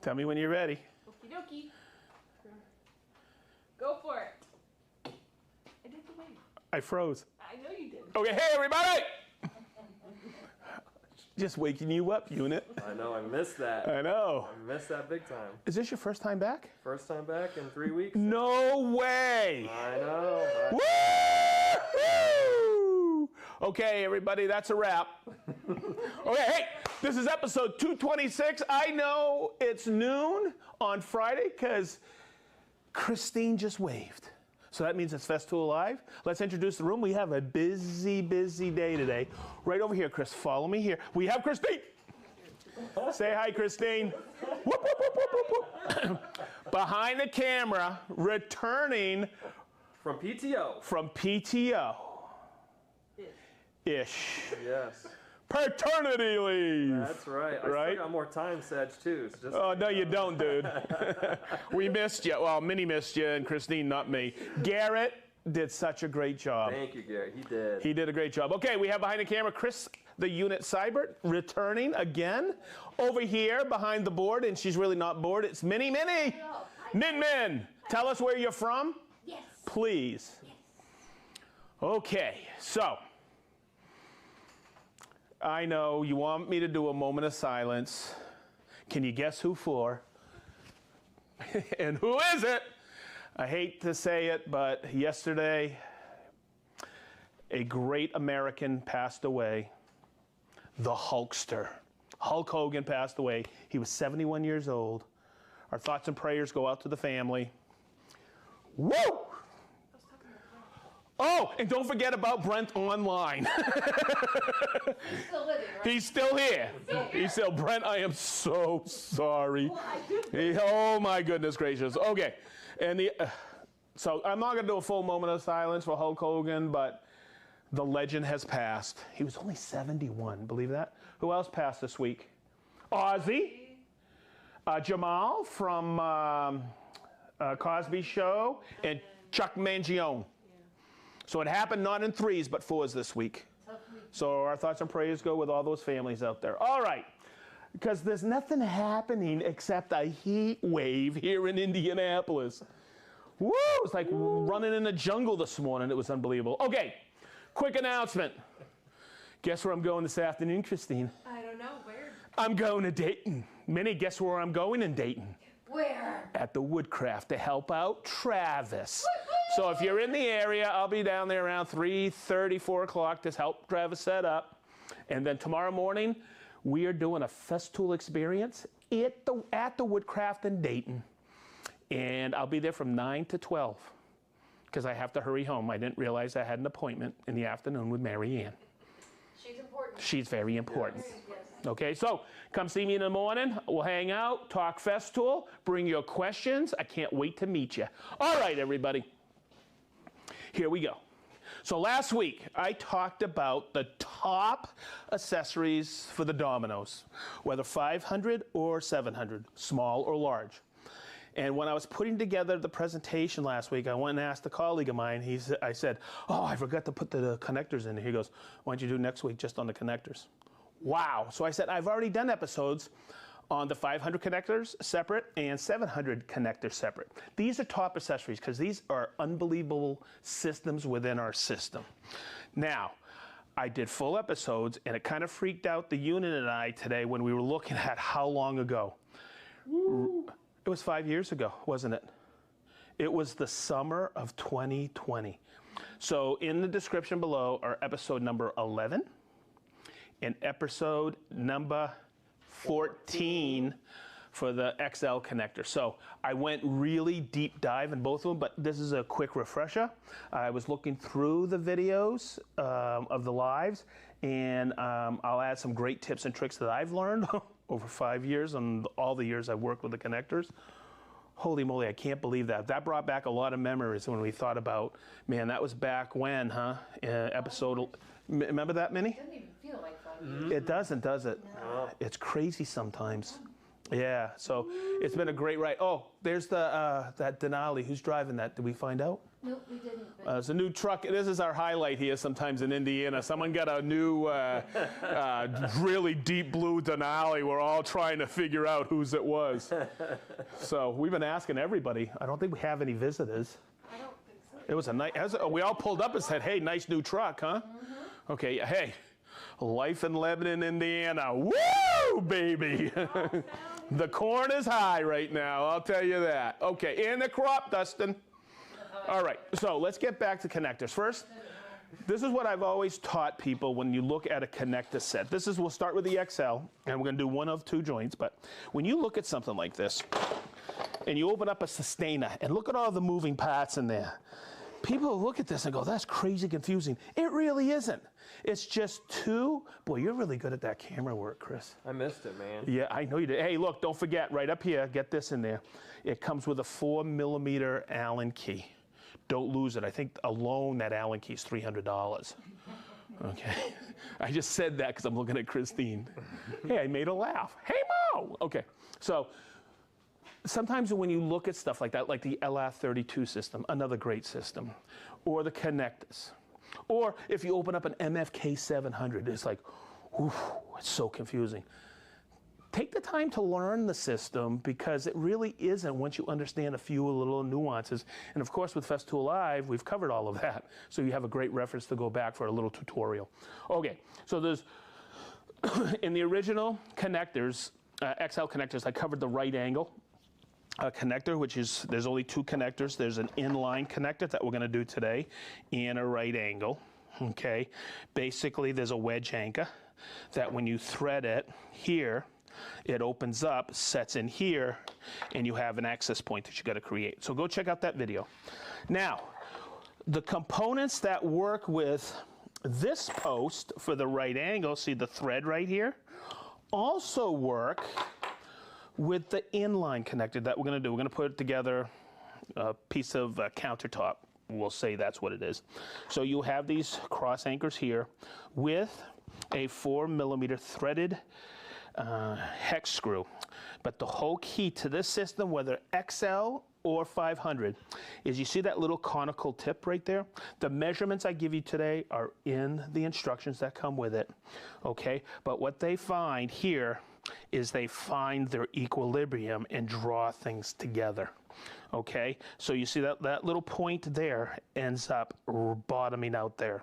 Tell me when you're ready. Okie dokie. Go for it. I did the wave. I froze. I know you did. Okay, hey everybody! Just waking you up, unit. I know, I missed that. I know. I missed that big time. Is this your first time back? First time back in 3 weeks. No way! I know. Woo! Okay, everybody, that's a wrap. Okay, hey, this is episode 226. I know it's noon on Friday because Christine just waved. So that means it's Festool Live. Let's introduce the room. We have a busy, busy day today. Right over here, Chris. Follow me here. We have Christine. Say hi, Christine. Whoop, whoop, whoop, whoop, whoop, whoop. Behind the camera, returning From PTO. from PTO. Ish. Yes. Paternity leave. That's right. I Right? still got more time, Sedge, too. So just Oh, no, you don't, dude. We missed you. Well, Minnie missed you, and Christine, not me. Garrett did such a great job. Thank you, Gary. He did. He did a great job. Okay, we have behind the camera Chris, the unit Seibert, returning again. Over here behind the board, and she's really not bored, it's Minnie. Hello. Min, tell us where you're from, Yes. please. Yes. Okay, so I know you want me to do a moment of silence. Can you guess who for? And who is it? I hate to say it, but yesterday, a great American passed away, the Hulkster. Hulk Hogan passed away. He was 71 years old. Our thoughts and prayers go out to the family. Woo! Oh, and don't forget about Brent online. He's still living, right? He's still here. He's still, Brent, I am so sorry. Oh my goodness gracious. Okay, and so I'm not gonna do a full moment of silence for Hulk Hogan, but the legend has passed. He was only 71, believe that? Who else passed this week? Ozzy, Jamal from Cosby Show, and Chuck Mangione. So it happened not in threes, but fours this week. So our thoughts and prayers go with all those families out there. All right, because there's nothing happening except a heat wave here in Indianapolis. Woo, it's like running in the jungle this morning. It was unbelievable. Okay, quick announcement. Guess where I'm going this afternoon, Christine? I don't know. Where? I'm going to Dayton. Minnie, guess where I'm going in Dayton? Where? At the Woodcraft to help out Travis. So if you're in the area, I'll be down there around 3:30, 4 o'clock to help Travis set up. And then tomorrow morning, we are doing a Festool experience at the Woodcraft in Dayton. And I'll be there from 9 to 12 because I have to hurry home. I didn't realize I had an appointment in the afternoon with Mary Ann. She's important. She's very important. Yes. Okay, so come see me in the morning. We'll hang out, talk Festool, bring your questions. I can't wait to meet you. All right, everybody. Here we go. So last week, I talked about the top accessories for the Dominoes, whether 500 or 700, small or large. And when I was putting together the presentation last week, I went and asked a colleague of mine. I said, oh, I forgot to put the connectors in. He goes, why don't you do next week just on the connectors? Wow. So I said, I've already done episodes on the 500 connectors separate and 700 connectors separate. These are top accessories because these are unbelievable systems within our system. Now, I did full episodes and it kind of freaked out the unit and I today when we were looking at how long ago. Woo. It was 5 years ago, wasn't it? It was the summer of 2020. So in the description below are episode number 11 and episode number 14 for the XL connector. So I went really deep dive in both of them, but this is a quick refresher. I was looking through the videos of the lives, and I'll add some great tips and tricks that I've learned over 5 years and all the years I've worked with the connectors. Holy moly, I can't believe that. That brought back a lot of memories when we thought about, man, that was back when, huh? Episode, remember that, Minnie? It doesn't even feel like 5 years. It doesn't, does it? No. It's crazy sometimes. Yeah, so it's been a great ride. Oh, there's that Denali. Who's driving that? Did we find out? Nope, we didn't. But It's a new truck. This is our highlight here sometimes in Indiana. Someone got a new, really deep blue Denali. We're all trying to figure out whose it was. So we've been asking everybody. I don't think we have any visitors. I don't think so. It was a nice, we all pulled up and said, hey, nice new truck, huh? Mm-hmm. Okay, hey, life in Lebanon, Indiana. Woo, baby. The corn is high right now, I'll tell you that. Okay, and the crop dusting. All right, so let's get back to connectors. First, this is what I've always taught people when you look at a connector set. We'll start with the XL, and we're gonna do one of two joints, but when you look at something like this, and you open up a sustainer, and look at all the moving parts in there, people look at this and go, that's crazy confusing. It really isn't. It's just two, boy, you're really good at that camera work, Chris. I missed it, man. Yeah, I know you did. Hey, look, don't forget, right up here, get this in there. It comes with a 4mm Allen key. Don't lose it. I think alone that Allen key is $300. Okay. I just said that because I'm looking at Christine. Hey, I made her laugh. Hey, Mo! Okay. So sometimes when you look at stuff like that, like the LR32 system, another great system, or the connectors, or if you open up an MFK 700, it's like, oof, it's so confusing. Take the time to learn the system because it really isn't once you understand a few little nuances. And of course with Festool Live, we've covered all of that. So you have a great reference to go back for a little tutorial. Okay, so there's, in the original connectors, XL connectors, I covered the right angle connector, which is, there's only two connectors. There's an inline connector that we're gonna do today and a right angle, okay? Basically, there's a wedge anchor that when you thread it here, it opens up, sets in here, and you have an access point that you got to create. So go check out that video. Now, the components that work with this post for the right angle, see the thread right here, also work with the inline connector that we're going to do. We're going to put together a piece of countertop. We'll say that's what it is. So you have these cross anchors here with a 4mm threaded hex screw. But the whole key to this system, whether XL or 500, is you see that little conical tip right there? The measurements I give you today are in the instructions that come with it, okay? But what they find here is they find their equilibrium and draw things together, okay? So you see that little point there ends up bottoming out there.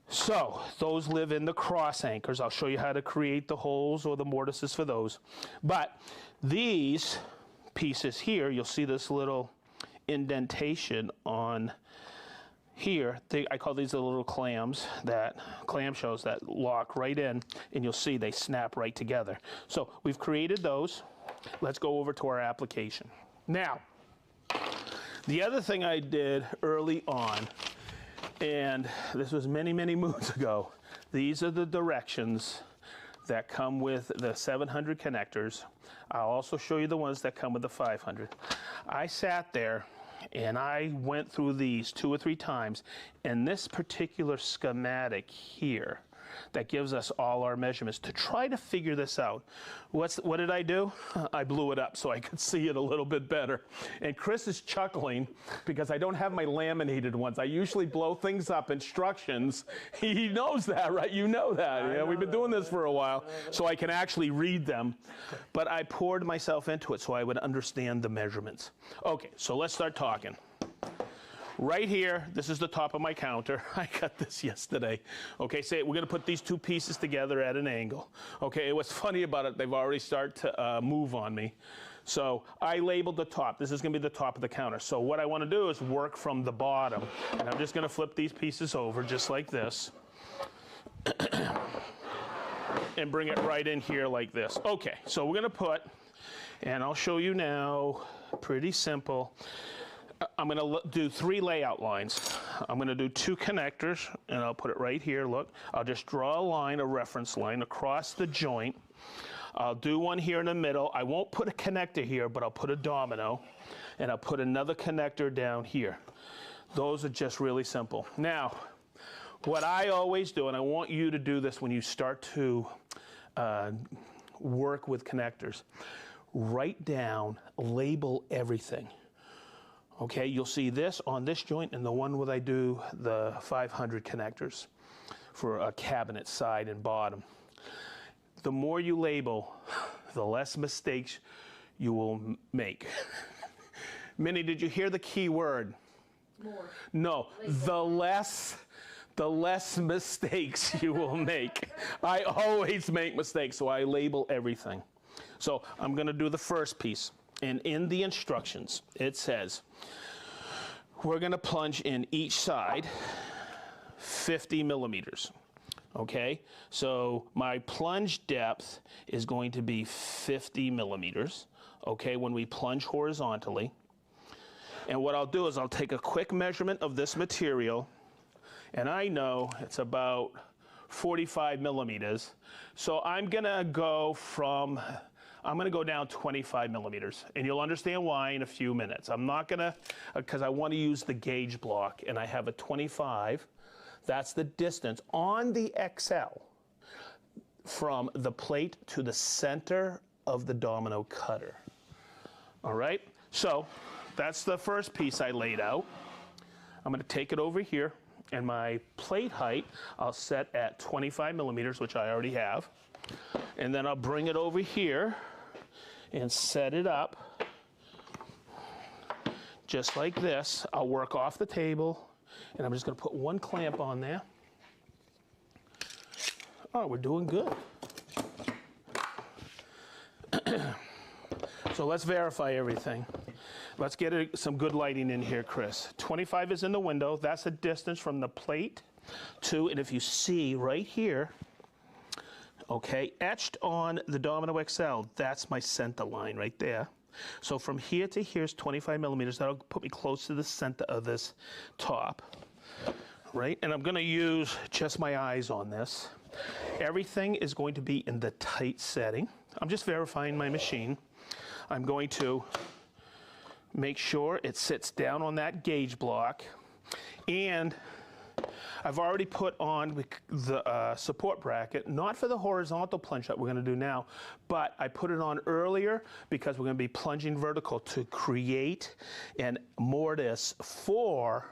So those live in the cross anchors. I'll show you how to create the holes or the mortises for those. But these pieces here, you'll see this little indentation on here. I call these the little clamshells that lock right in, and you'll see they snap right together. So we've created those. Let's go over to our application. Now, the other thing I did early on, and this was many, many moons ago, these are the directions that come with the 700 connectors. I'll also show you the ones that come with the 500. I sat there and I went through these 2 or 3 times, and this particular schematic here that gives us all our measurements to try to figure this out. What did I do? I blew it up so I could see it a little bit better. And Chris is chuckling because I don't have my laminated ones. I usually blow things up, instructions. He knows that, right? You know that. Yeah, we've been doing this for a while, so I can actually read them. But I poured myself into it so I would understand the measurements. Okay, so let's start talking. Right here, this is the top of my counter. I got this yesterday. Okay, say we're gonna put these two pieces together at an angle. Okay, what's funny about it, they've already started to move on me. So I labeled the top. This is gonna be the top of the counter. So what I wanna do is work from the bottom. And I'm just gonna flip these pieces over just like this. And bring it right in here like this. Okay, so we're gonna put, and I'll show you now, pretty simple. I'm going to do 3 layout lines. I'm going to do 2 connectors, and I'll put it right here. Look, I'll just draw a line, a reference line across the joint. I'll do one here in the middle. I won't put a connector here, but I'll put a domino, and I'll put another connector down here. Those are just really simple. Now, what I always do, and I want you to do this when you start to work with connectors, write down, label everything. Okay, you'll see this on this joint and the one where I do the 500 connectors for a cabinet side and bottom. The more you label, the less mistakes you will make. Minnie, did you hear the key word? More. No, the less mistakes you will make. I always make mistakes, so I label everything. So I'm going to do the first piece. And in the instructions, it says, we're going to plunge in each side 50 millimeters. Okay, so my plunge depth is going to be 50 millimeters, okay, when we plunge horizontally. And what I'll do is I'll take a quick measurement of this material, and I know it's about 45 millimeters. So I'm gonna go down 25 millimeters, and you'll understand why in a few minutes. I'm not gonna, because I want to use the gauge block, and I have a 25. That's the distance on the XL from the plate to the center of the domino cutter. All right, so that's the first piece I laid out. I'm going to take it over here, and my plate height I'll set at 25 millimeters, which I already have. And then I'll bring it over here and set it up just like this. I'll work off the table. And I'm just going to put one clamp on there. Oh, we're doing good. So let's verify everything. Let's get some good lighting in here, Chris. 25 is in the window. That's the distance from the plate to, and if you see right here, okay, etched on the Domino XL, that's my center line right there. So from here to here is 25 millimeters. That'll put me close to the center of this top, right? And I'm going to use just my eyes on this. Everything is going to be in the tight setting. I'm just verifying my machine. I'm going to make sure it sits down on that gauge block, and I've already put on the support bracket, not for the horizontal plunge that we're going to do now, but I put it on earlier because we're going to be plunging vertical to create an mortise for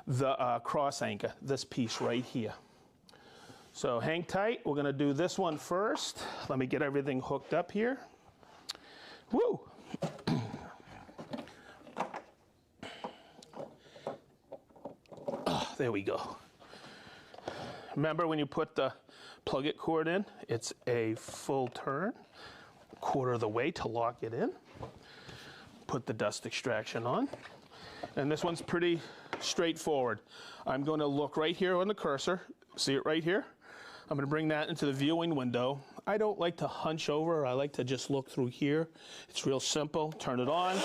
the cross anchor, this piece right here. So hang tight. We're going to do this one first. Let me get everything hooked up here. Woo! There we go. Remember when you put the plug it cord in, it's a full turn, quarter of the way to lock it in. Put the dust extraction on. And this one's pretty straightforward. I'm going to look right here on the cursor. See it right here? I'm going to bring that into the viewing window. I don't like to hunch over. I like to just look through here. It's real simple. Turn it on.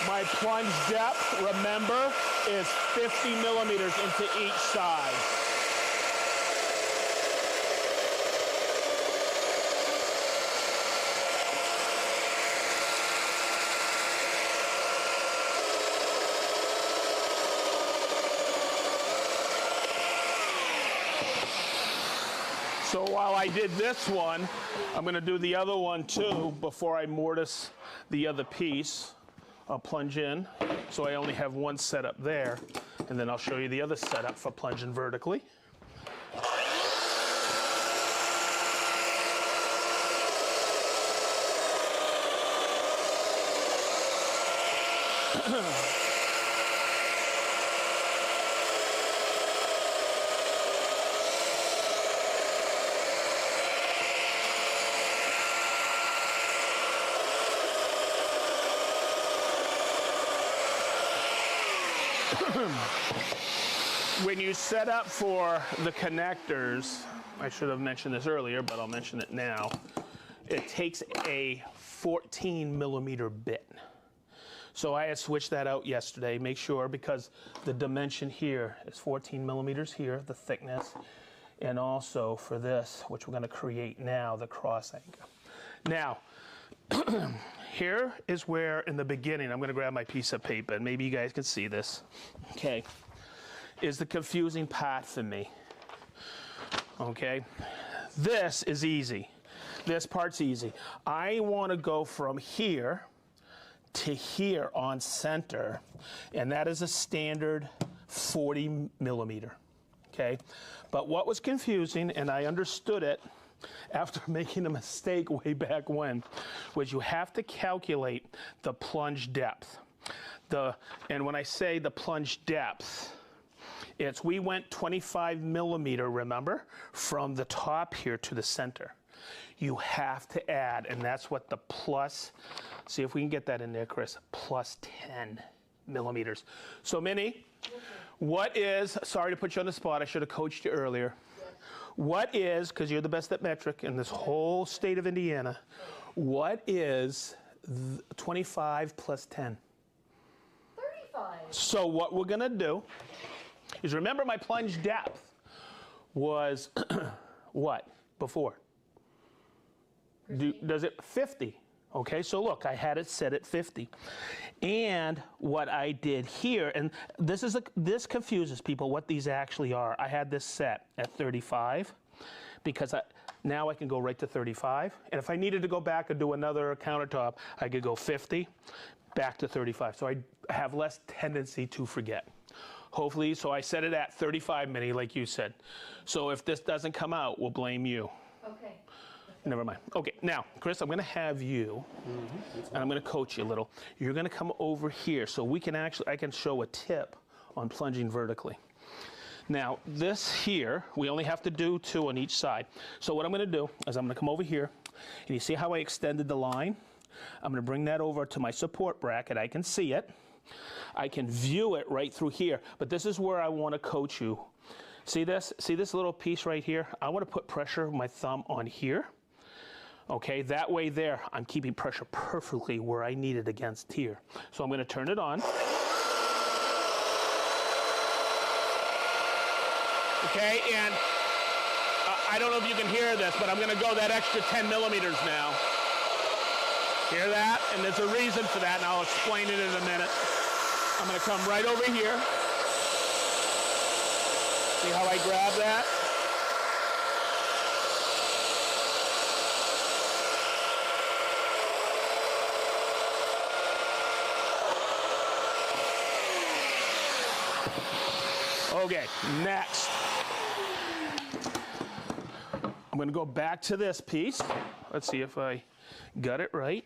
My plunge depth, remember, is 50 millimeters into each side. So while I did this one, I'm going to do the other one too before I mortise the other piece. I'll plunge in, so I only have one setup there, and then I'll show you the other setup for plunging vertically. When you set up for the connectors, I should have mentioned this earlier, but I'll mention it now. It takes a 14 millimeter bit. So I had switched that out yesterday, make sure, because the dimension here is 14 millimeters here, the thickness, and also for this, which we're going to create now, the cross anchor. Now, here is where, in the beginning, I'm going to grab my piece of paper, and maybe you guys can see this, okay, is the confusing part for me. Okay, this is easy. This part's easy. I want to go from here to here on center, and that is a standard 40 millimeter. Okay, but what was confusing, and I understood it after making a mistake way back when, was you have to calculate the plunge depth. And when I say the plunge depth, we went 25 millimeter, remember, from the top here to the center. You have to add, and that's what the plus, see if we can get that in there, Chris, plus 10 millimeters. So Minnie, what is, sorry to put you on the spot, I should have coached you earlier. What is, because you're the best at metric in this whole state of Indiana, what is 25 plus 10? 35. So what we're gonna do is, remember my plunge depth was what before? Does it 50? Okay, so look, I had it set at 50. And what I did here, and this confuses people what these actually are. I had this set at 35 because now I can go right to 35. And if I needed to go back and do another countertop, I could go 50 back to 35. So I have less tendency to forget. Hopefully, so I set it at 35 Minnie, like you said. So if this doesn't come out, we'll blame you. Okay. Never mind. Okay, now, Chris, I'm going to have you, and I'm going to coach you a little. You're going to come over here so we can actually, I can show a tip on plunging vertically. Now, this here, we only have to do 2 on each side. So what I'm going to do is I'm going to come over here, and you see how I extended the line? I'm going to bring that over to my support bracket. I can see it. I can view it right through here, but this is where I want to coach you. See this? See this little piece right here? I want to put pressure with my thumb on here. Okay, that way there, I'm keeping pressure perfectly where I need it against here. So I'm going to turn it on. Okay, and I don't know if you can hear this, but I'm going to go that extra 10 millimeters now. Hear that? And there's a reason for that, and I'll explain it in a minute. I'm going to come right over here. See how I grab that? Okay, next. I'm going to go back to this piece. Let's see if I got it right.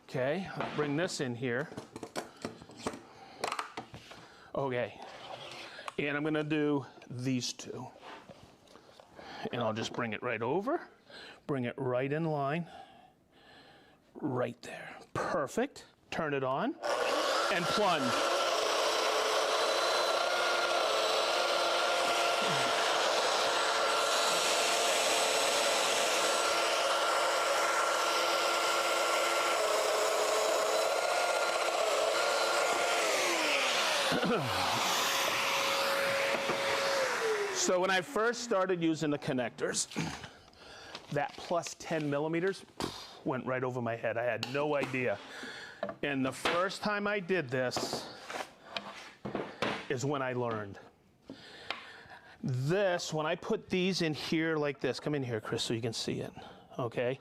Okay, I'll bring this in here. Okay, and I'm going to do these 2. And I'll just bring it right over, bring it right in line, right there. Perfect. Turn it on and plunge. So when I first started using the connectors, that plus 10 millimeters went right over my head. I had no idea. And the first time I did this is when I learned. This, when I put these in here like this, come in here, Chris, so you can see it, okay?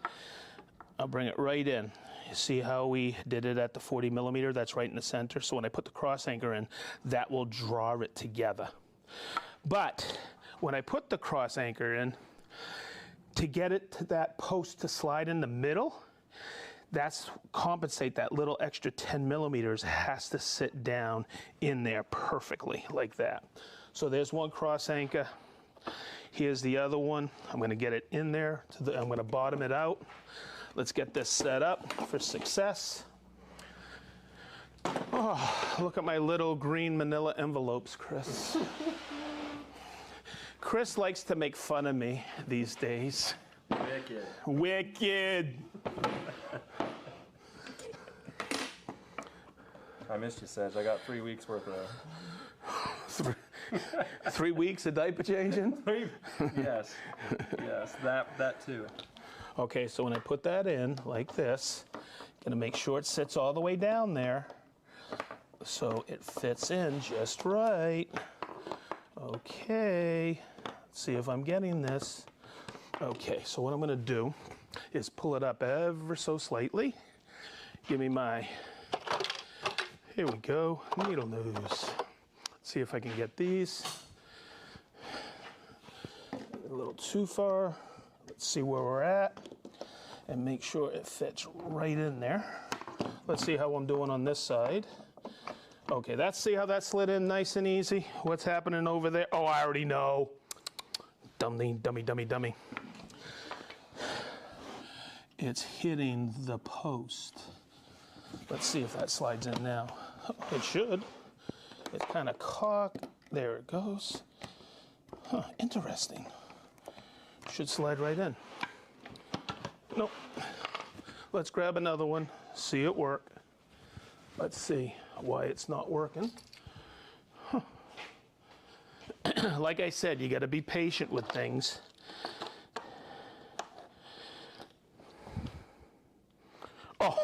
I'll bring it right in. You see how we did it at the 40 millimeter? That's right in the center. So when I put the cross anchor in, that will draw it together. But when I put the cross anchor in, to get it to that post to slide in the middle, that's compensate that little extra 10 millimeters has to sit down in there perfectly like that. So there's one cross anchor. Here's the other one. I'm going to get it in there. I'm going to bottom it out. Let's get this set up for success. Oh, look at my little green manila envelopes, Chris. Chris likes to make fun of me these days. Wicked. Wicked. I missed you, Sedge. I got 3 weeks worth of... 3 weeks of diaper changing? Yes. Yes, that too. Okay, so when I put that in like this, gonna make sure it sits all the way down there so it fits in just right. Okay, See if I'm getting this. Okay, so what I'm gonna do is pull it up ever so slightly. Give me my, here we go, needle nose. See if I can get these. A little too far. Let's see where we're at and make sure it fits right in there. Let's see how I'm doing on this side. Okay, see how that slid in nice and easy? What's happening over there? Oh, I already know. Dummy. It's hitting the post. Let's see if that slides in now. Oh, it should. It's kind of cocked. There it goes. Huh, interesting. Should slide right in. Nope. Let's grab another one, see it work. Let's see why it's not working. Huh. Like I said, you got to be patient with things. Oh,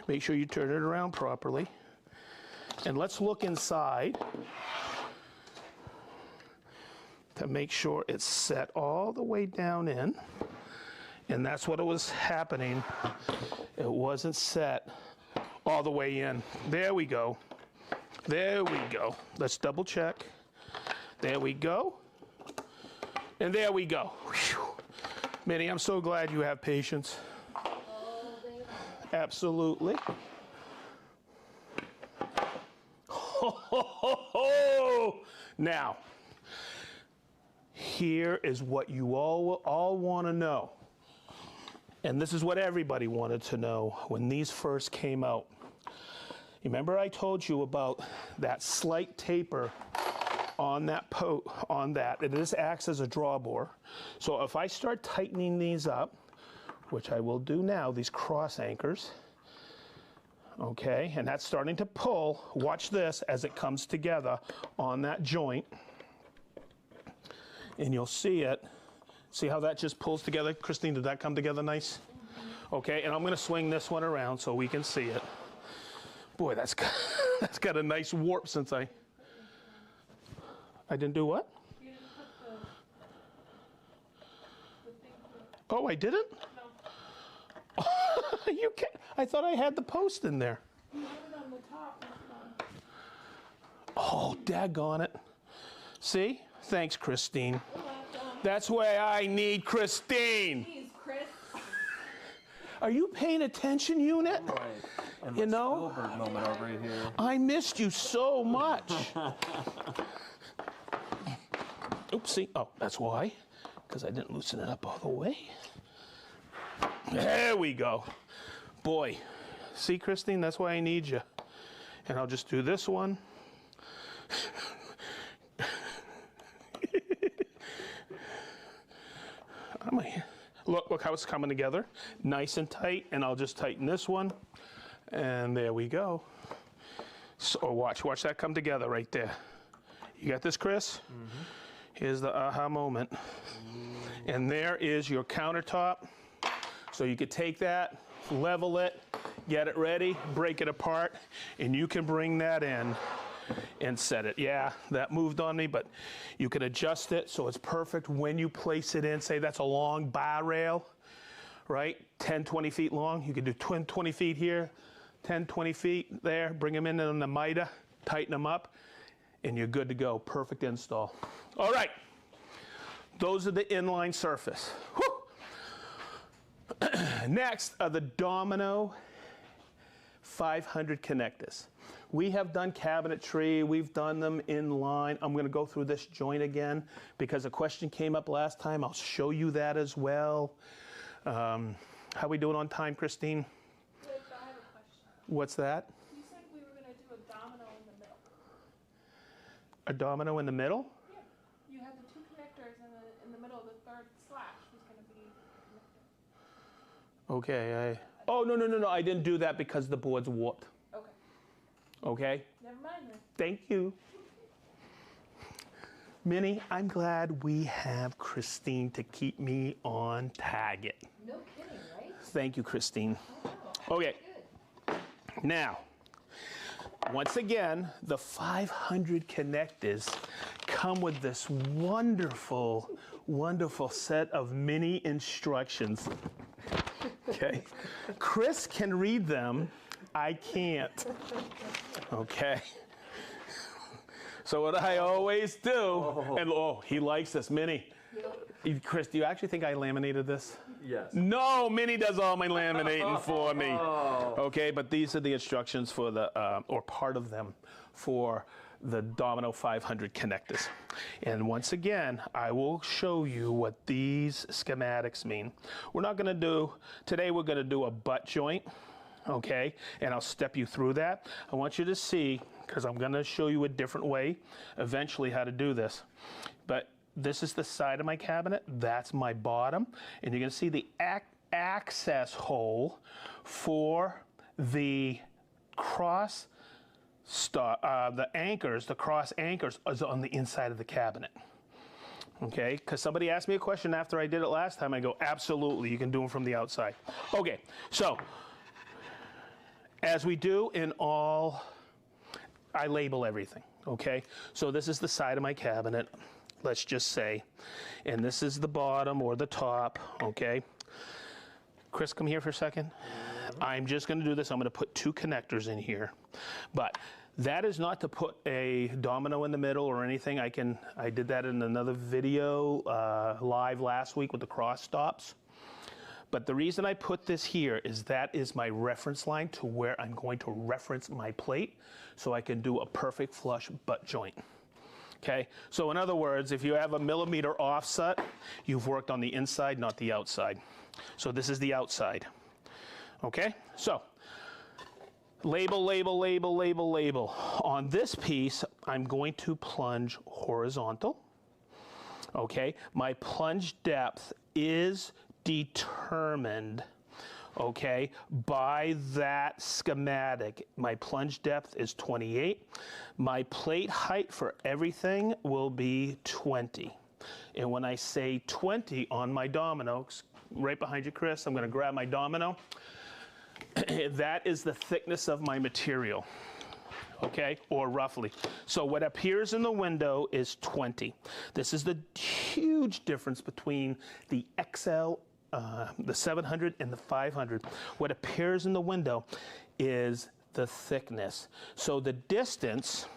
make sure you turn it around properly. And let's look inside to make sure it's set all the way down in. And that's what it was happening. It wasn't set all the way in. There we go. There we go. Let's double check. There we go. And there we go. Whew. Minnie, I'm so glad you have patience. Absolutely. Now, here is what you all want to know. And this is what everybody wanted to know when these first came out. Remember I told you about that slight taper on that and this acts as a draw bore. So if I start tightening these up, which I will do now, these cross anchors, okay, and that's starting to pull, watch this as it comes together on that joint, and you'll see it. See how that just pulls together? Christine, did that come together nice? Okay, and I'm gonna swing this one around so we can see it. Boy, that's got a nice warp since I didn't do what? You didn't put the thing through. Oh, I didn't? No. You can't, I thought I had the post in there. You have it on the top. Oh, daggone it. See? Thanks, Christine. You're welcome. That's why I need Christine. Jeez, Chris. Are you paying attention, unit? Right. And You my know? Spielberg moment over here. I missed you so much. Oopsie. Oh, that's why. Because I didn't loosen it up all the way. There we go. Boy. See, Christine, that's why I need you. And I'll just do this one. Look how it's coming together. Nice and tight. And I'll just tighten this one. And there we go. So watch that come together right there. You got this, Chris? Mm-hmm. Here's the aha moment. And there is your countertop. So you could take that, level it, get it ready, break it apart, and you can bring that in and set it. Yeah, that moved on me, but you can adjust it so it's perfect when you place it in. Say that's a long bar rail, right? 10, 20 feet long. You could do 20 feet here, 10, 20 feet there, bring them in on the miter, tighten them up, and you're good to go. Perfect install. All right, those are the inline surface. Whew. Next are the Domino 500 connectors. We have done cabinetry, we've done them in line. I'm gonna go through this joint again because a question came up last time. I'll show you that as well. How we doing on time, Christine? Wait, I have a question. What's that? You said we were going to do a domino in the middle. A domino in the middle? Yeah. You had the two connectors in the middle. The third slash was going to be a connector. Okay, oh, no, I didn't do that because the board's warped. Okay. Okay? Never mind then. Thank you. Minnie, I'm glad we have Christine to keep me on target. No kidding, right? Thank you, Christine. Oh, wow. Okay, Good. now, once again, the 500 connectors come with this wonderful, wonderful set of mini instructions. Okay. Chris can read them. I can't. Okay. So what I always do, and oh, he likes this, Minnie. Chris, do you actually think I laminated this? Yes. No, Minnie does all my laminating for me. Okay, but these are the instructions for the, or part of them, for the Domino 500 connectors. And once again, I will show you what these schematics mean. We're not gonna do, today we're gonna do a butt joint, okay? And I'll step you through that. I want you to see, because I'm gonna show you a different way, eventually how to do this. But this is the side of my cabinet, that's my bottom, and you're gonna see the access hole for the cross the anchors, the cross anchors is on the inside of the cabinet. Okay, because somebody asked me a question after I did it last time, I go, absolutely, you can do them from the outside. Okay, so, as we do in all, I label everything, okay? So this is the side of my cabinet, let's just say, and this is the bottom or the top, okay? Chris, come here for a second. I'm just gonna do this, I'm gonna put 2 connectors in here, but that is not to put a domino in the middle or anything. I did that in another video live last week with the cross stops. But the reason I put this here is that is my reference line to where I'm going to reference my plate so I can do a perfect flush butt joint. Okay, so in other words, if you have a millimeter offset, you've worked on the inside, not the outside. So this is the outside. Okay, so label, label, label, label, label. On this piece, I'm going to plunge horizontal. Okay, my plunge depth is determined, okay, by that schematic. My plunge depth is 28. My plate height for everything will be 20. And when I say 20 on my domino, right behind you, Chris, I'm going to grab my domino. That is the thickness of my material, okay, or roughly. So what appears in the window is 20. This is the huge difference between the XL, the 700 and the 500. What appears in the window is the thickness. So the distance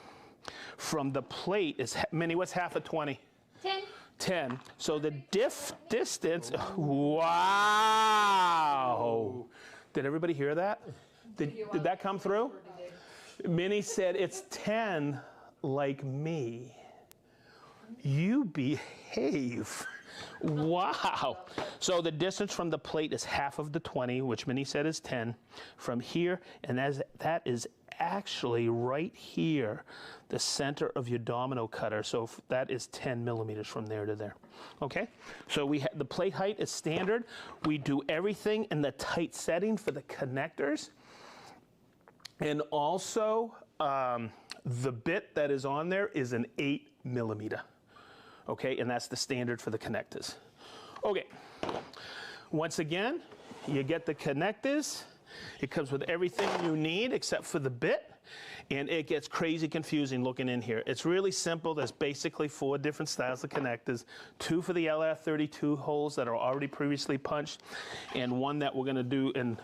from the plate is, Minnie, what's half of 20? 10. 10. So the distance, wow. Did everybody hear that? Did that come through? Minnie said it's 10 like me. You behave. Wow. So the distance from the plate is half of the 20, which Minnie said is 10. From here, and that is actually right here, the center of your domino cutter. So that is 10 millimeters from there to there. Okay, so the plate height is standard. We do everything in the tight setting for the connectors. And also, the bit that is on there is an 8 millimeter. Okay, and that's the standard for the connectors. Okay, once again, you get the connectors. It comes with everything you need except for the bit, and it gets crazy confusing looking in here. It's really simple. There's basically 4 different styles of connectors, 2 for the LR32 holes that are already previously punched, and 1 that we're gonna do in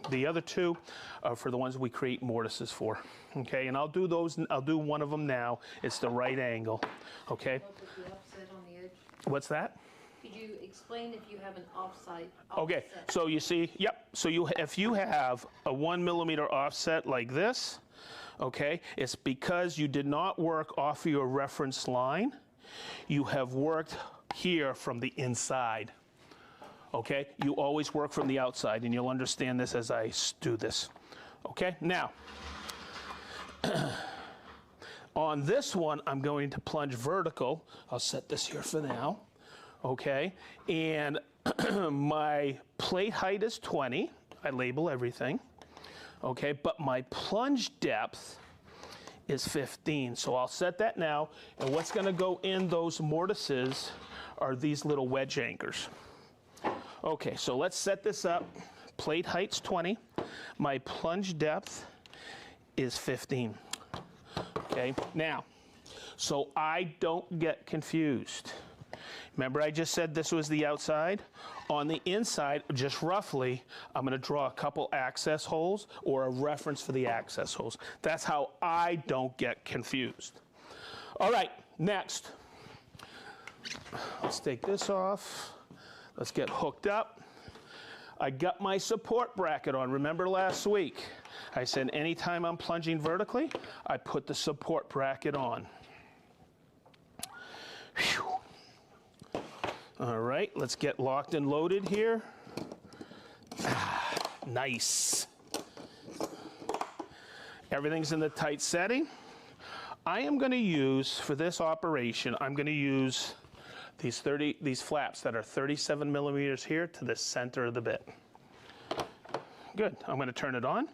the other 2 are for the ones we create mortises for. Okay, and I'll do those, I'll do one of them now. It's the right angle, okay? The offset on the edge. What's that? Could you explain if you have an offset? Okay, so you see, yep, so if you have a 1 millimeter offset like this, okay, it's because you did not work off your reference line. You have worked here from the inside, okay? You always work from the outside, and you'll understand this as I do this, okay? Now, on this one, I'm going to plunge vertical. I'll set this here for now. Okay, and my plate height is 20. I label everything. Okay, but my plunge depth is 15. So I'll set that now, and what's gonna go in those mortises are these little wedge anchors. Okay, so let's set this up. Plate height's 20. My plunge depth is 15. Okay, now, so I don't get confused. Remember I just said this was the outside? On the inside, just roughly, I'm going to draw a couple access holes or a reference for the access holes. That's how I don't get confused. All right, next. Let's take this off. Let's get hooked up. I got my support bracket on. Remember last week, I said anytime I'm plunging vertically, I put the support bracket on. Whew. All right, let's get locked and loaded here. Nice. Everything's in the tight setting. I am going to use, for this operation, I'm going to use these flaps that are 37 millimeters here to the center of the bit. Good. I'm going to turn it on.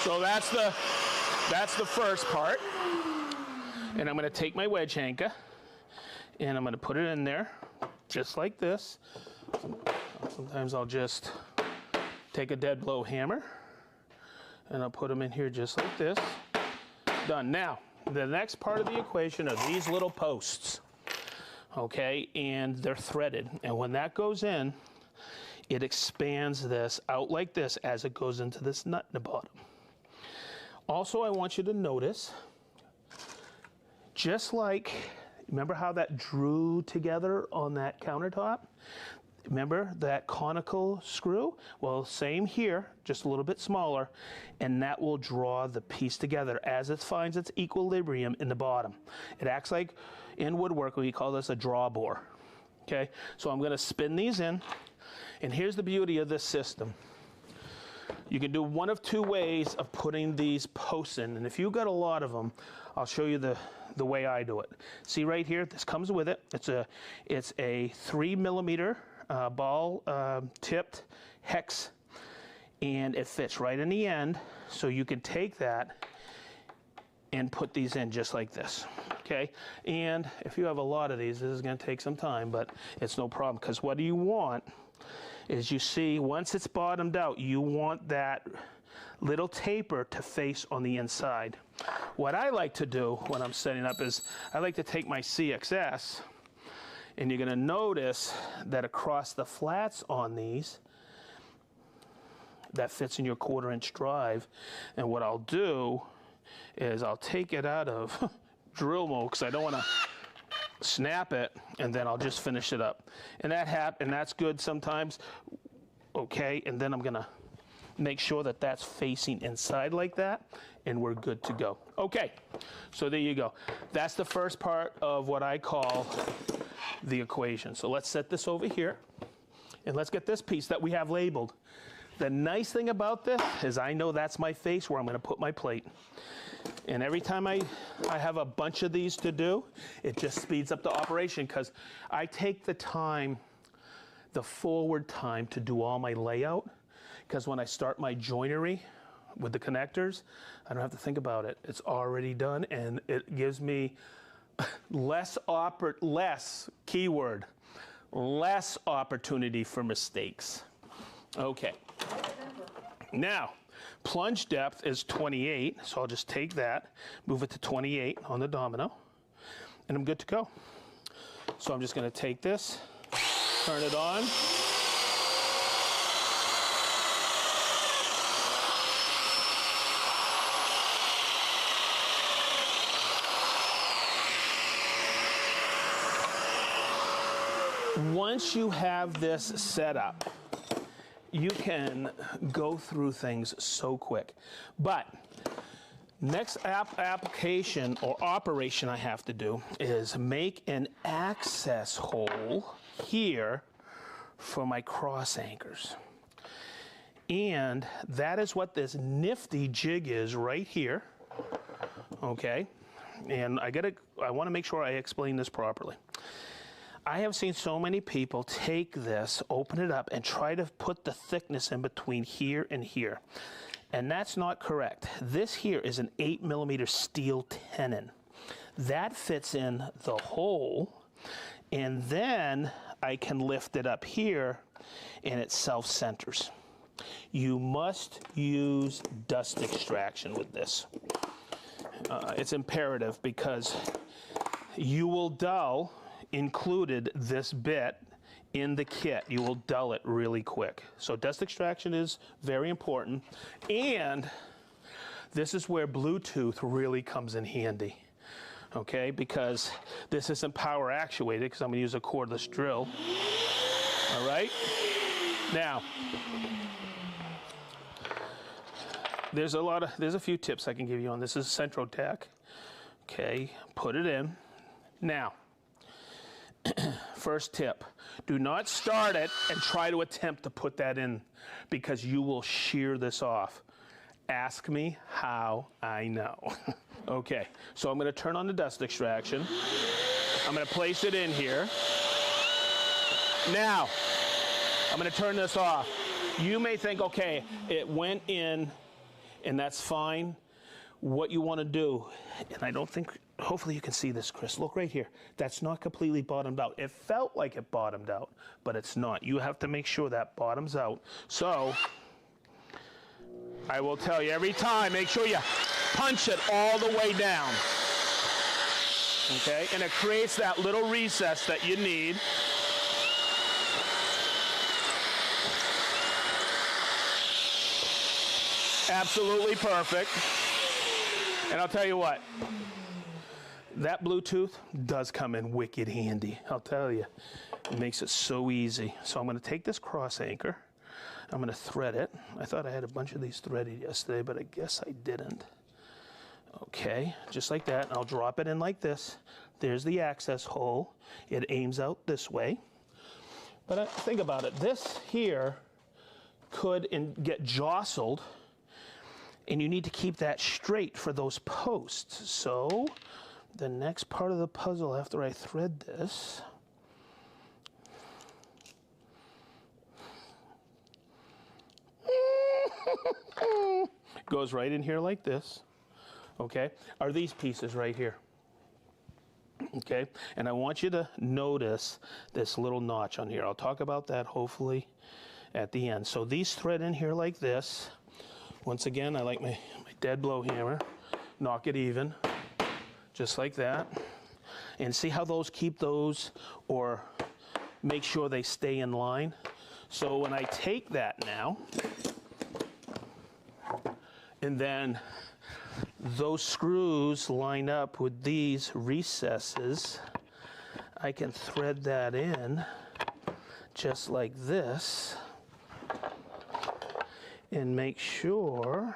So that's the first part. And I'm going to take my wedge anchor and I'm going to put it in there just like this. Sometimes I'll just take a dead blow hammer and I'll put them in here just like this. Done. Now, the next part of the equation are these little posts, okay, and they're threaded. And when that goes in, it expands this out like this as it goes into this nut in the bottom. Also, I want you to notice, just like, remember how that drew together on that countertop? Remember that conical screw? Well, same here, just a little bit smaller, and that will draw the piece together as it finds its equilibrium in the bottom. It acts like, in woodworking, we call this a draw bore. Okay, so I'm going to spin these in, and here's the beauty of this system. You can do one of two ways of putting these posts in, and if you've got a lot of them, I'll show you the way I do it. See right here, this comes with it. It's a 3 millimeter ball tipped hex, and it fits right in the end, so you can take that and put these in just like this, okay? And if you have a lot of these, this is gonna take some time, but it's no problem, because what do you want is, you see, once it's bottomed out, you want that little taper to face on the inside. What I like to do when I'm setting up is, I like to take my CXS, and you're gonna notice that across the flats on these, that fits in your 1/4-inch drive, and what I'll do is I'll take it out of drill mode, because I don't wanna snap it, and then I'll just finish it up. And that's good sometimes, okay, and then I'm gonna make sure that that's facing inside like that, and we're good to go. Okay, so there you go. That's the first part of what I call the equation. So let's set this over here, and let's get this piece that we have labeled. The nice thing about this is I know that's my face where I'm gonna put my plate. And every time I have a bunch of these to do, it just speeds up the operation, because I take the time, the forward time, to do all my layout, because when I start my joinery with the connectors, I don't have to think about it. It's already done, and it gives me less opportunity for mistakes. Okay. Now, plunge depth is 28, so I'll just take that, move it to 28 on the Domino, and I'm good to go. So I'm just going to take this, turn it on. Once you have this set up, you can go through things so quick. But next application or operation I have to do is make an access hole here for my cross anchors. And that is what this nifty jig is right here, okay? And I want to make sure I explain this properly. I have seen so many people take this, open it up, and try to put the thickness in between here and here. And that's not correct. This here is an 8 millimeter steel tenon. That fits in the hole, And then I can lift it up here and it self-centers. You must use dust extraction with this. It's imperative because you will dull, included this bit in the kit, you will dull it really quick. So dust extraction is very important. And this is where Bluetooth really comes in handy. Okay, because this isn't power actuated because I'm going to use a cordless drill. All right? Now, there's a few tips I can give you on this. This is Centro Tech. Okay, put it in. Now, first tip, do not start it and try to attempt to put that in because you will shear this off. Ask me how I know. Okay, so I'm going to turn on the dust extraction. I'm going to place it in here. Now, I'm going to turn this off. You may think, okay, it went in and that's fine. What you want to do, and I don't think, hopefully you can see this, Chris. Look right here. That's not completely bottomed out. It felt like it bottomed out, but it's not. You have to make sure that bottoms out. So, I will tell you every time, make sure you punch it all the way down. Okay, and it creates that little recess that you need. Absolutely perfect. And I'll tell you what, that Bluetooth does come in wicked handy. I'll tell you, it makes it so easy. So I'm going to take this cross anchor. I'm going to thread it. I thought I had a bunch of these threaded yesterday, but I guess I didn't. Okay, just like that. I'll drop it in like this. There's the access hole. It aims out this way. But think about it. This here could get jostled, and you need to keep that straight for those posts. So the next part of the puzzle after I thread this, goes right in here like this, okay, are these pieces right here, okay, and I want you to notice this little notch on here. I'll talk about that hopefully at the end. So these thread in here like this. Once again, I like my dead blow hammer, knock it even, just like that, and see how those keep those, or make sure they stay in line. So when I take that now, and then those screws line up with these recesses, I can thread that in just like this and make sure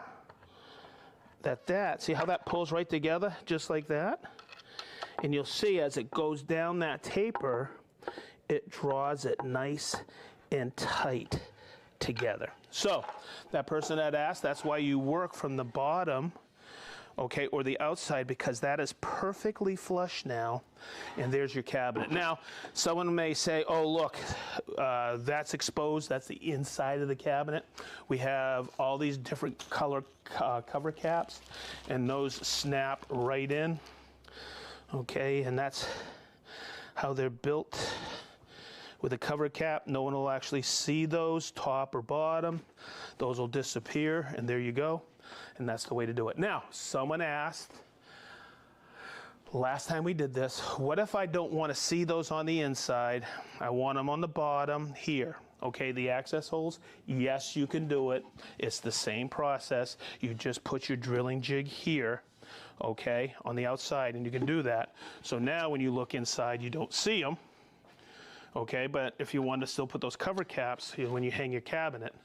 that, see how that pulls right together just like that? And you'll see as it goes down that taper, it draws it nice and tight together. So that person that asked, that's why you work from the bottom, okay, or the outside, because that is perfectly flush now, and there's your cabinet. Now, someone may say, oh, look, that's exposed, that's the inside of the cabinet. We have all these different color cover caps, and those snap right in, okay, and that's how they're built. With a cover cap, no one will actually see those, top or bottom. Those will disappear, and there you go. And that's the way to do it. Now, someone asked, last time we did this, what if I don't want to see those on the inside? I want them on the bottom here. Okay, the access holes, yes, you can do it. It's the same process. You just put your drilling jig here, okay, on the outside, and you can do that. So now when you look inside, you don't see them. Okay, but if you want to still put those cover caps when you hang your cabinet,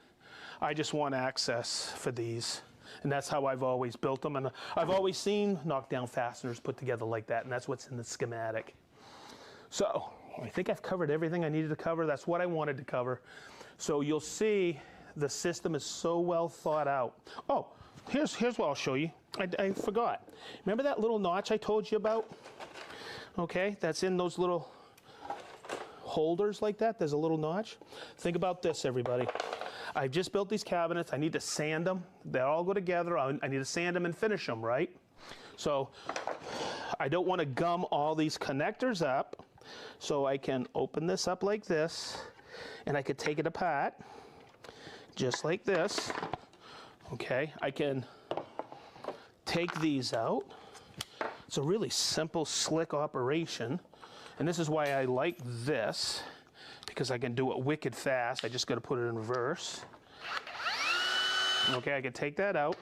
I just want access for these. And that's how I've always built them. And I've always seen knockdown fasteners put together like that, and that's what's in the schematic. So I think I've covered everything I needed to cover. That's what I wanted to cover. So you'll see the system is so well thought out. Oh, here's what I'll show you. I forgot. Remember that little notch I told you about? Okay, that's in those little holders like that. There's a little notch. Think about this, everybody. I've just built these cabinets. I need to sand them. They all go together. I need to sand them and finish them, right? So I don't want to gum all these connectors up. So I can open this up like this, and I could take it apart, just like this. Okay, I can take these out. It's a really simple, slick operation. And this is why I like this, because I can do it wicked fast. I just got to put it in reverse. Okay, I can take that out.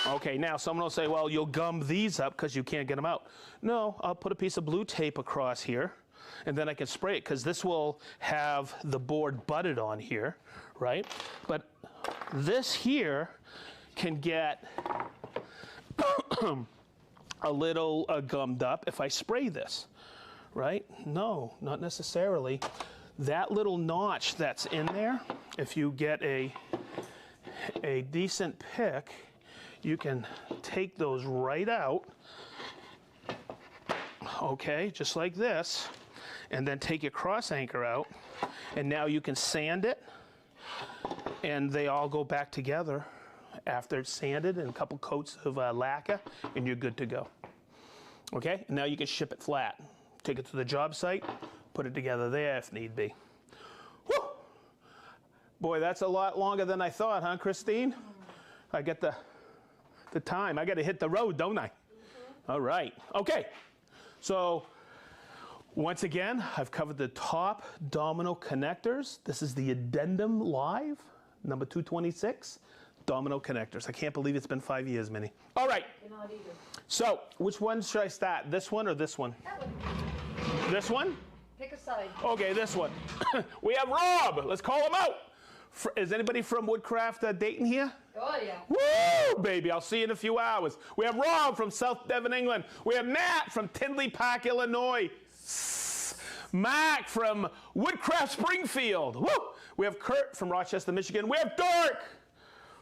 Okay, now someone will say, well, you'll gum these up because you can't get them out. No, I'll put a piece of blue tape across here, and then I can spray it, because this will have the board butted on here, right? But this here can get a little gummed up if I spray this, right? No, not necessarily. That little notch that's in there, if you get a decent pick, you can take those right out, okay, just like this, and then take your cross anchor out, and now you can sand it, and they all go back together after it's sanded and a couple coats of lacquer, and you're good to go. Okay, and now you can ship it flat. Take it to the job site, put it together there if need be. Woo! Boy, that's a lot longer than I thought, huh, Christine? I get the time. I got to hit the road, don't I? All right. Okay. So once again, I've covered the top Domino connectors. This is the Addendum Live, number 226, Domino connectors. I can't believe it's been 5 years, Minnie. All right. You're not either. So which one should I start? This one or this one? That one. This one? Pick a side. Okay, this one. We have Rob. Let's call him out. Is anybody from Woodcraft Dayton here? Oh, yeah. Woo, baby, I'll see you in a few hours. We have Rob from South Devon, England. We have Matt from Tinley Park, Illinois. Mark from Woodcraft Springfield. Woo! We have Kurt from Rochester, Michigan. We have Dirk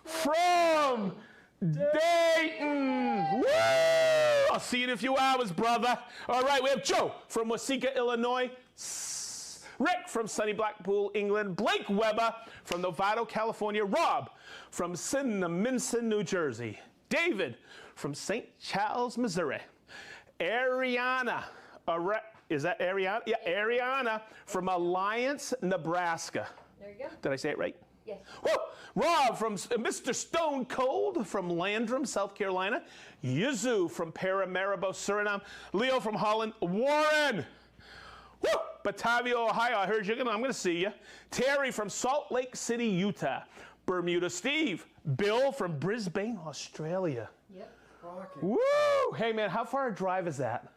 from Dayton. Woo! I'll see you in a few hours, brother. All right, we have Joe from Waseca, Illinois. Rick from sunny Blackpool, England. Blake Weber from Novato, California. Rob from Cinnaminson, New Jersey. David from St. Charles, Missouri. Ariana, is that Ariana? Yeah, Ariana from Alliance, Nebraska. There you go. Did I say it right? Yes. Woo! Rob from Mr. Stone Cold from Landrum, South Carolina. Yuzu from Paramaribo, Suriname. Leo from Holland. Warren! Woo! Batavia, Ohio. I heard I'm going to see you. Terry from Salt Lake City, Utah. Bermuda Steve. Bill from Brisbane, Australia. Yep. Woo! Hey, man, how far a drive is that?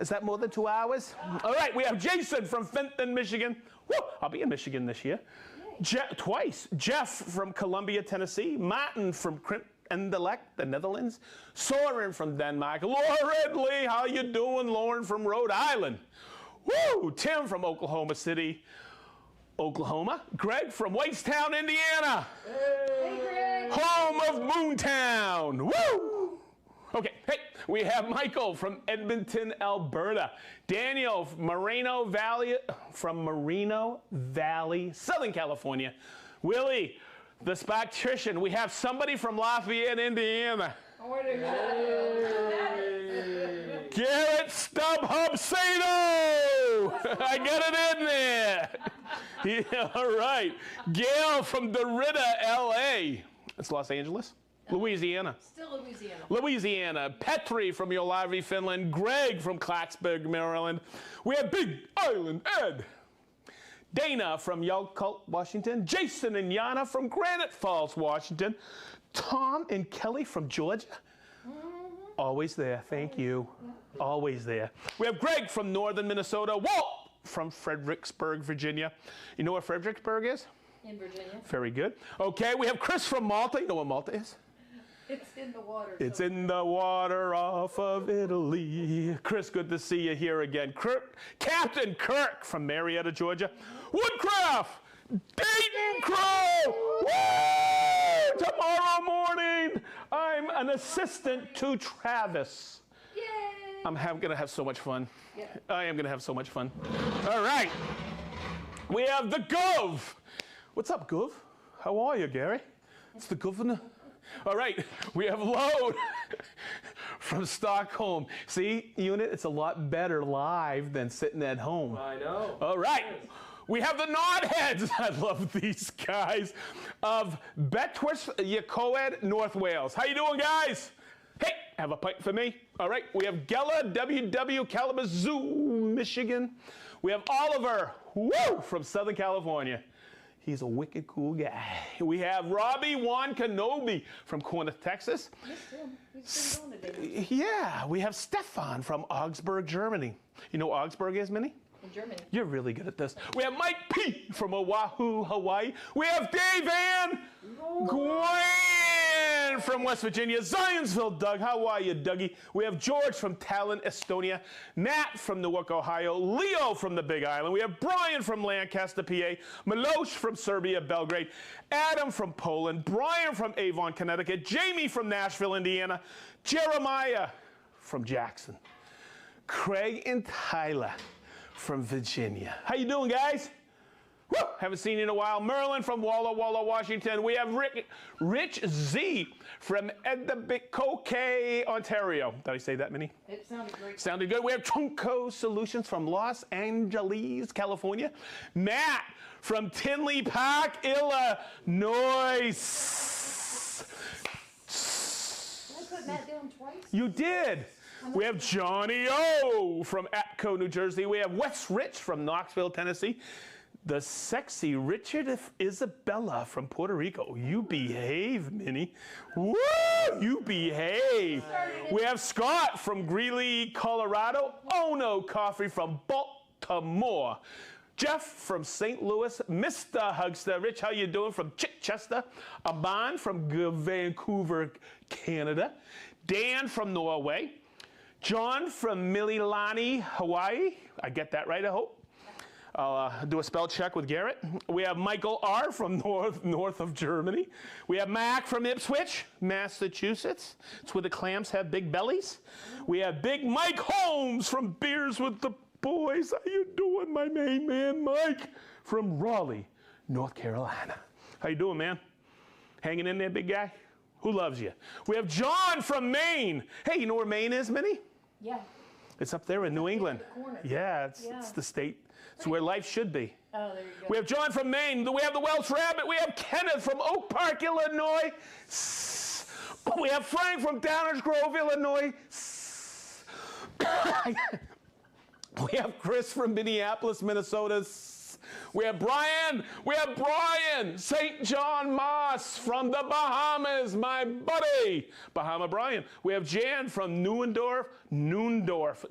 Is that more than 2 hours? All right, we have Jason from Fenton, Michigan. Woo! I'll be in Michigan this year. Twice. Jeff from Columbia, Tennessee. Martin from Krippendelek, the Netherlands. Soren from Denmark. Lauren Lee, how you doing? Lauren from Rhode Island. Woo! Tim from Oklahoma City, Oklahoma. Greg from Whitestown, Indiana. Hey, Greg. Home of Moontown. Woo! Okay, hey, we have Michael from Edmonton, Alberta. Daniel from Moreno Valley, Southern California. Willie, the Sparktician. We have somebody from Lafayette, Indiana. I wonder who that is. Garrett Stubhub Sato! I got it in there. Yeah, all right. Gail from Derrida, LA. That's Los Angeles. Louisiana. Still Louisiana. Louisiana. Petri from Olavi, Finland. Greg from Clarksburg, Maryland. We have Big Island Ed. Dana from Yakult, Washington. Jason and Yana from Granite Falls, Washington. Tom and Kelly from Georgia. Always there. Thank you. Always there. We have Greg from northern Minnesota. Walt from Fredericksburg, Virginia. You know where Fredericksburg is? In Virginia. Very good. Okay, we have Chris from Malta. You know what Malta is? It's in the water. It's in the water off of Italy. Chris, good to see you here again. Captain Kirk from Marietta, Georgia. Woodcraft, Dayton Crow. Woo! Tomorrow morning, I'm an assistant to Travis. Yay! I'm going to have so much fun. Yep. I am going to have so much fun. All right. We have the Gov. What's up, Gov? How are you, Gary? It's the governor. All right, we have Load from Stockholm. See, unit, it's a lot better live than sitting at home. I know. All right. We have the Nodheads. I love these guys of Betwist, Yacoed, North Wales. How you doing, guys? Hey, have a pint for me. All right. We have Gella, WW, Kalamazoo, Michigan. We have Oliver, woo, from Southern California. He's a wicked cool guy. We have Robbie Juan Kenobi from Corner, Texas. He's been going today. Yeah, we have Stefan from Augsburg, Germany. You know what Augsburg is, Minnie? In Germany. You're really good at this. We have Mike P. from Oahu, Hawaii. We have Dave Ann Gwen from West Virginia. Zionsville, Doug. How are you, Dougie? We have George from Tallinn, Estonia. Nat from Newark, Ohio. Leo from the Big Island. We have Brian from Lancaster, PA. Milosh from Serbia, Belgrade. Adam from Poland. Brian from Avon, Connecticut. Jamie from Nashville, Indiana. Jeremiah from Jackson. Craig and Tyler from Virginia. How you doing, guys? Woo! Haven't seen you in a while. Merlin from Walla Walla, Washington. We have Rich Z from Etobicoke, Ontario. Did I say that, Minnie? It sounded great. Sounded good. We have Trunco Solutions from Los Angeles, California. Matt from Tinley Park, Illinois. Did I put Matt down twice? You did. We have Johnny O from Atco, New Jersey. We have Wes Rich from Knoxville, Tennessee. The sexy Richard Isabella from Puerto Rico. You behave, Minnie. Woo! You behave. We have Scott from Greeley, Colorado. Ono Coffee from Baltimore. Jeff from St. Louis. Mr. Hugster. Rich, how you doing? From Chichester. Aman from Vancouver, Canada. Dan from Norway. John from Mililani, Hawaii. I get that right, I hope. I'll do a spell check with Garrett. We have Michael R. from north of Germany. We have Mac from Ipswich, Massachusetts. It's where the clams have big bellies. We have Big Mike Holmes from Beers with the Boys. How you doing, my main man, Mike? From Raleigh, North Carolina. How you doing, man? Hanging in there, big guy? Who loves you? We have John from Maine. Hey, you know where Maine is, Minnie? Yeah. It's up there in New England. The corner. Yeah, it's the state. It's where life should be. Oh, there you go. We have John from Maine. We have the Welsh Rabbit. We have Kenneth from Oak Park, Illinois. We have Frank from Downers Grove, Illinois. We have Chris from Minneapolis, Minnesota. We have Brian. We have Brian St. John Moss from the Bahamas, my buddy. Bahama Brian. We have Jan from Neuendorf,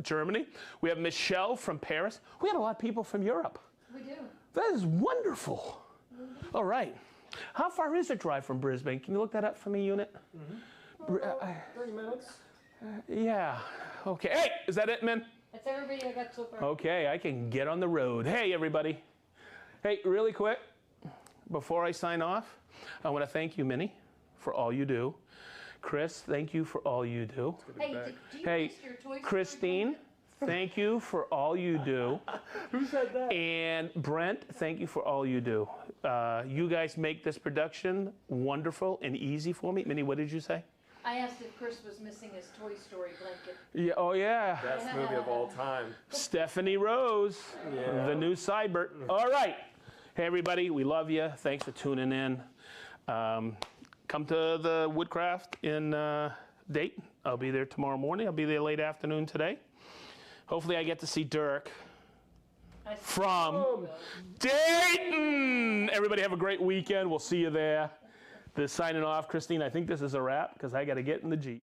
Germany. We have Michelle from Paris. We had a lot of people from Europe. We do. That is wonderful. All right. How far is the drive from Brisbane? Can you look that up for me, unit? 30 minutes. Yeah. Okay. Hey, is that it, man? That's everybody I got so far. Okay, I can get on the road. Hey, everybody. Hey, really quick, before I sign off, I want to thank you, Minnie, for all you do. Chris, thank you for all you do. Hey, do you Hey, miss your Toy Story Christine, thank you for all you do. Who said that? And Brent, thank you for all you do. You guys make this production wonderful and easy for me. Minnie, what did you say? I asked if Chris was missing his Toy Story blanket. Yeah, oh, yeah. Best movie of all time. Stephanie Rose, Yeah. the new Cybert. All right. Hey, everybody, we love you. Thanks for tuning in. Come to the Woodcraft in Dayton. I'll be there tomorrow morning. I'll be there late afternoon today. Hopefully I get to see Dirk from Dayton. Everybody have a great weekend. We'll see you there. Signing off, Christine, I think this is a wrap because I got to get in the Jeep.